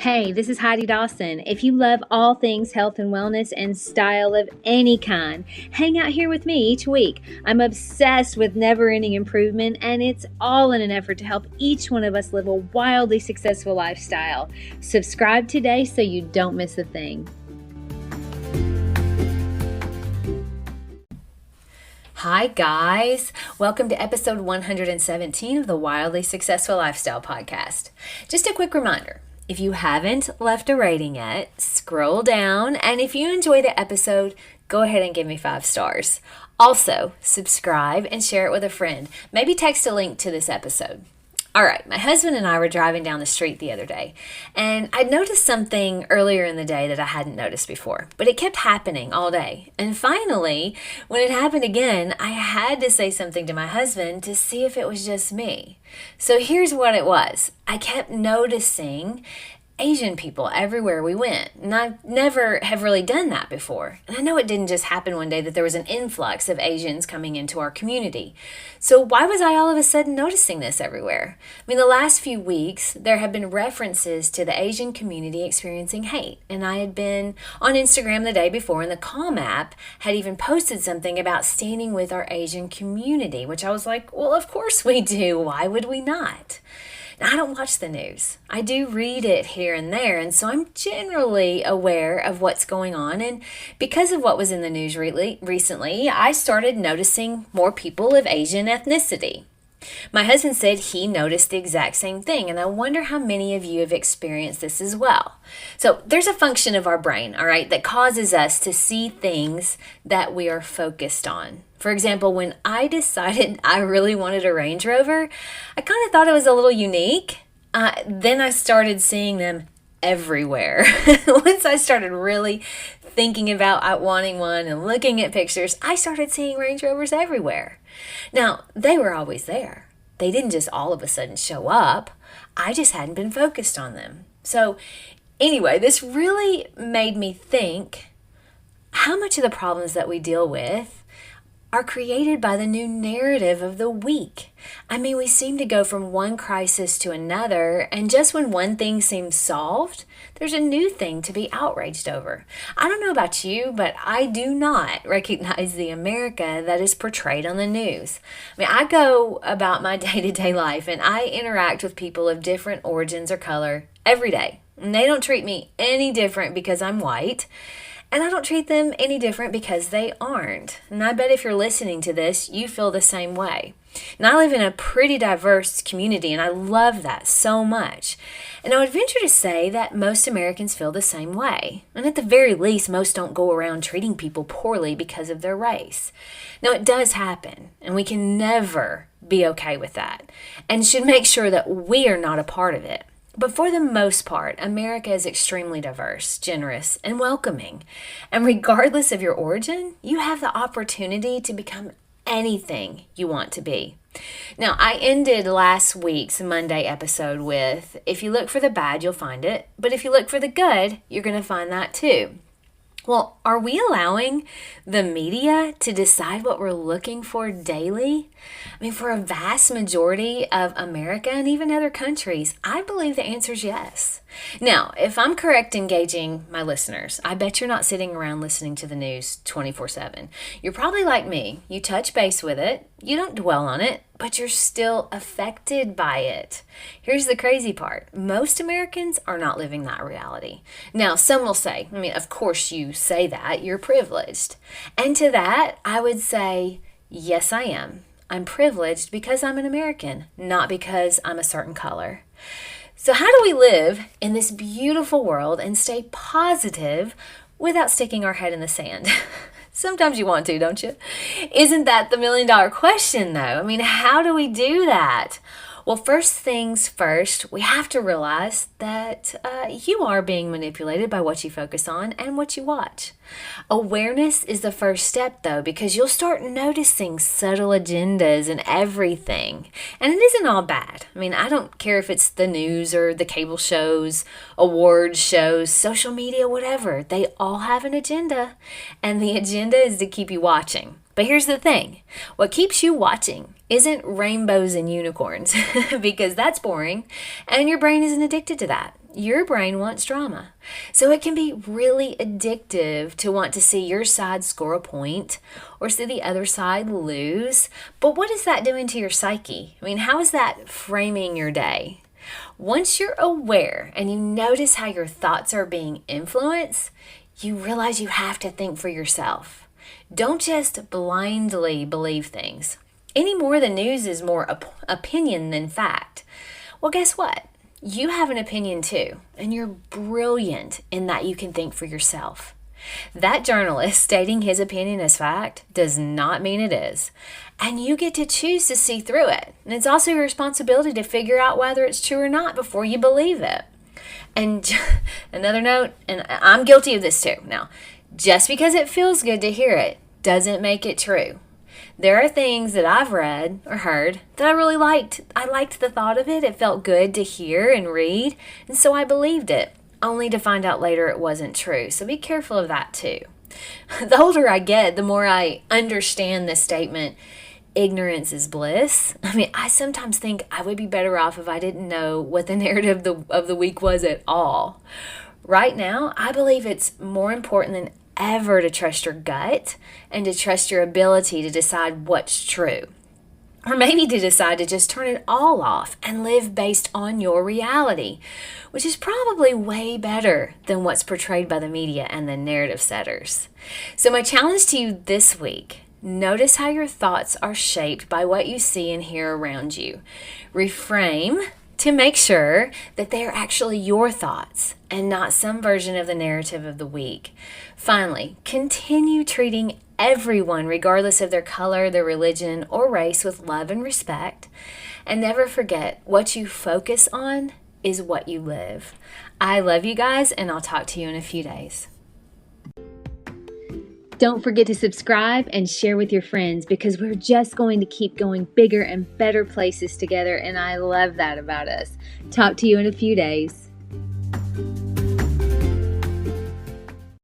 Hey, this is Heidi Dawson. If you love all things health and wellness and style of any kind, hang out here with me each week. I'm obsessed with never-ending improvement, and it's all in an effort to help each one of us live a wildly successful lifestyle. Subscribe today so you don't miss a thing. Hi guys, welcome to episode 117 of the Wildly Successful Lifestyle Podcast. Just a quick reminder, if you haven't left a rating yet, scroll down, and if you enjoy the episode, go ahead and give me 5 stars. Also, subscribe and share it with a friend. Maybe text a link to this episode. All right, my husband and I were driving down the street the other day, and I noticed something earlier in the day that I hadn't noticed before, but it kept happening all day. And finally, when it happened again, I had to say something to my husband to see if it was just me. So here's what it was. I kept noticing Asian people everywhere we went, and I never have really done that before. And I know it didn't just happen one day that there was an influx of Asians coming into our community. So why was I all of a sudden noticing this everywhere? I mean, the last few weeks, there have been references to the Asian community experiencing hate. And I had been on Instagram the day before, and the Calm app had even posted something about standing with our Asian community, which I was like, well, of course we do. Why would we not? Now, I don't watch the news. I do read it here and there, and so I'm generally aware of what's going on. And because of what was in the news recently, I started noticing more people of Asian ethnicity. My husband said he noticed the exact same thing, and I wonder how many of you have experienced this as well. So there's a function of our brain, all right, that causes us to see things that we are focused on. For example, when I decided I really wanted a Range Rover, I kind of thought it was a little unique. Then I started seeing them everywhere. Once I started really thinking about wanting one and looking at pictures, I started seeing Range Rovers everywhere. Now, they were always there. They didn't just all of a sudden show up. I just hadn't been focused on them. So anyway, this really made me think how much of the problems that we deal with are created by the new narrative of the week. I mean, we seem to go from one crisis to another, and just when one thing seems solved, there's a new thing to be outraged over. I don't know about you, but I do not recognize the America that is portrayed on the news. I mean, I go about my day-to-day life, and I interact with people of different origins or color every day. And they don't treat me any different because I'm white. And I don't treat them any different because they aren't. And I bet if you're listening to this, you feel the same way. And I live in a pretty diverse community, and I love that so much. And I would venture to say that most Americans feel the same way. And at the very least, most don't go around treating people poorly because of their race. Now, it does happen, and we can never be okay with that, and should make sure that we are not a part of it. But for the most part, America is extremely diverse, generous, and welcoming. And regardless of your origin, you have the opportunity to become anything you want to be. Now, I ended last week's Monday episode with, if you look for the bad, you'll find it. But if you look for the good, you're going to find that too. Well, are we allowing the media to decide what we're looking for daily? I mean, for a vast majority of America and even other countries, I believe the answer is yes. Now, if I'm correct in gauging my listeners, I bet you're not sitting around listening to the news 24/7. You're probably like me. You touch base with it, you don't dwell on it, but you're still affected by it. Here's the crazy part. Most Americans are not living that reality. Now, some will say, I mean, of course you say that, you're privileged. And to that, I would say, yes, I am. I'm privileged because I'm an American, not because I'm a certain color. So how do we live in this beautiful world and stay positive without sticking our head in the sand? Sometimes you want to, don't you? Isn't that the million-dollar question, though? I mean, how do we do that? Well, first things first, we have to realize that you are being manipulated by what you focus on and what you watch. Awareness is the first step, though, because you'll start noticing subtle agendas in everything. And it isn't all bad. I mean, I don't care if it's the news or the cable shows, award shows, social media, whatever. They all have an agenda, and the agenda is to keep you watching. But here's the thing. What keeps you watching isn't rainbows and unicorns because that's boring and your brain isn't addicted to that. your brain wants drama. So it can be really addictive to want to see your side score a point or see the other side lose. But what is that doing to your psyche? I mean, how is that framing your day? Once you're aware and you notice how your thoughts are being influenced, you realize you have to think for yourself. Don't just blindly believe things. Any more than news is more opinion than fact. Well, guess what? You have an opinion too, and you're brilliant in that you can think for yourself. That journalist stating his opinion as fact does not mean it is. And you get to choose to see through it. And it's also your responsibility to figure out whether it's true or not before you believe it. And another note, and I'm guilty of this too. Now, just because it feels good to hear it doesn't make it true. There are things that I've read or heard that I really liked. I liked the thought of it. It felt good to hear and read, and so I believed it, only to find out later it wasn't true. So be careful of that too. The older I get, the more I understand this statement, ignorance is bliss. I mean, I sometimes think I would be better off if I didn't know what the narrative of the week was at all. Right now, I believe it's more important than ever to trust your gut and to trust your ability to decide what's true. Or maybe to decide to just turn it all off and live based on your reality, which is probably way better than what's portrayed by the media and the narrative setters. So my challenge to you this week, notice how your thoughts are shaped by what you see and hear around you. Reframe to make sure that they are actually your thoughts and not some version of the narrative of the week. Finally, continue treating everyone, regardless of their color, their religion, or race, with love and respect. And never forget, what you focus on is what you live. I love you guys, and I'll talk to you in a few days. Don't forget to subscribe and share with your friends, because we're just going to keep going bigger and better places together, and I love that about us. Talk to you in a few days.